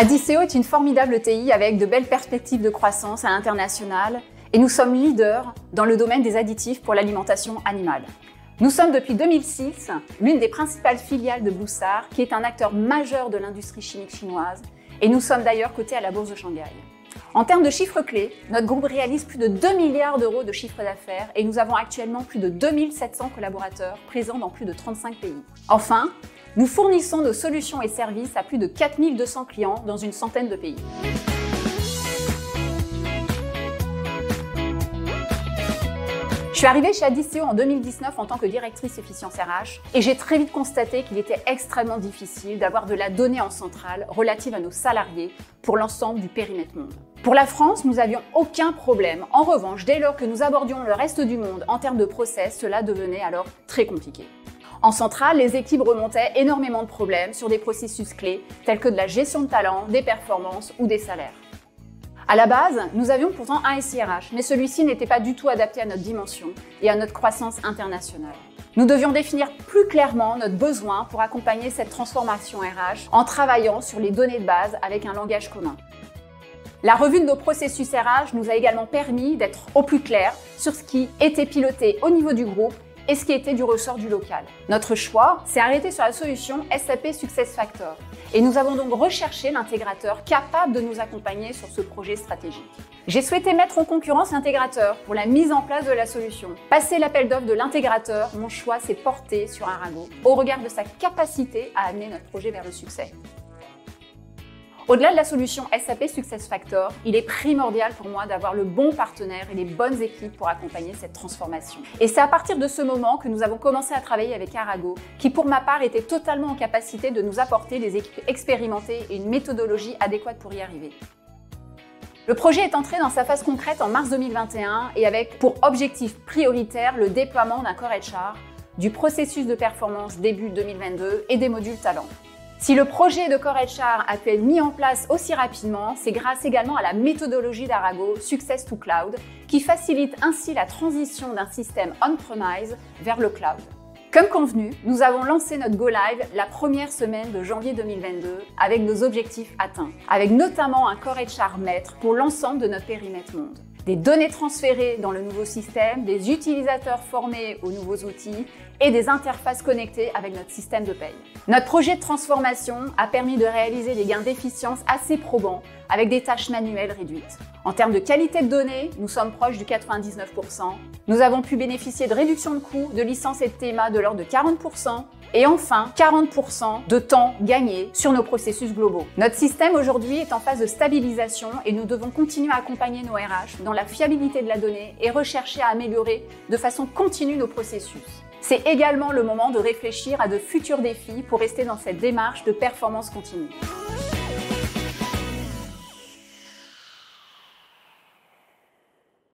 Adisseo est une formidable TI avec de belles perspectives de croissance à l'international et nous sommes leaders dans le domaine des additifs pour l'alimentation animale. Nous sommes depuis 2006 l'une des principales filiales de Bluestar, qui est un acteur majeur de l'industrie chimique chinoise, et nous sommes d'ailleurs cotés à la bourse de Shanghai. En termes de chiffres clés, notre groupe réalise plus de 2 milliards d'euros de chiffre d'affaires et nous avons actuellement plus de 2700 collaborateurs présents dans plus de 35 pays. Enfin, nous fournissons nos solutions et services à plus de 4200 clients dans une centaine de pays. Je suis arrivée chez Adisseo en 2019 en tant que directrice efficience RH et j'ai très vite constaté qu'il était extrêmement difficile d'avoir de la donnée en centrale relative à nos salariés pour l'ensemble du périmètre monde. Pour la France, nous n'avions aucun problème. En revanche, dès lors que nous abordions le reste du monde en termes de process, cela devenait alors très compliqué. En centrale, les équipes remontaient énormément de problèmes sur des processus clés tels que de la gestion de talent, des performances ou des salaires. À la base, nous avions pourtant un SIRH, mais celui-ci n'était pas du tout adapté à notre dimension et à notre croissance internationale. Nous devions définir plus clairement notre besoin pour accompagner cette transformation RH en travaillant sur les données de base avec un langage commun. La revue de nos processus RH nous a également permis d'être au plus clair sur ce qui était piloté au niveau du groupe et ce qui était du ressort du local. Notre choix s'est arrêté sur la solution SAP SuccessFactors et nous avons donc recherché l'intégrateur capable de nous accompagner sur ce projet stratégique. J'ai souhaité mettre en concurrence l'intégrateur pour la mise en place de la solution. Passé l'appel d'offres de l'intégrateur, mon choix s'est porté sur Arago au regard de sa capacité à amener notre projet vers le succès. Au-delà de la solution SAP SuccessFactors, il est primordial pour moi d'avoir le bon partenaire et les bonnes équipes pour accompagner cette transformation. Et c'est à partir de ce moment que nous avons commencé à travailler avec Arago, qui pour ma part était totalement en capacité de nous apporter des équipes expérimentées et une méthodologie adéquate pour y arriver. Le projet est entré dans sa phase concrète en mars 2021 et avec pour objectif prioritaire le déploiement d'un Core HR, du processus de performance début 2022 et des modules talent. Si le projet de Core HR a pu être mis en place aussi rapidement, c'est grâce également à la méthodologie d'Arago Success to Cloud qui facilite ainsi la transition d'un système on-premise vers le cloud. Comme convenu, nous avons lancé notre Go Live la première semaine de janvier 2022 avec nos objectifs atteints, avec notamment un Core HR maître pour l'ensemble de notre périmètre monde. Des données transférées dans le nouveau système, des utilisateurs formés aux nouveaux outils et des interfaces connectées avec notre système de paye. Notre projet de transformation a permis de réaliser des gains d'efficience assez probants avec des tâches manuelles réduites. En termes de qualité de données, nous sommes proches du 99%. Nous avons pu bénéficier de réductions de coûts, de licences et de TMA de l'ordre de 40%. Et enfin, 40% de temps gagné sur nos processus globaux. Notre système aujourd'hui est en phase de stabilisation et nous devons continuer à accompagner nos RH dans la fiabilité de la donnée et rechercher à améliorer de façon continue nos processus. C'est également le moment de réfléchir à de futurs défis pour rester dans cette démarche de performance continue.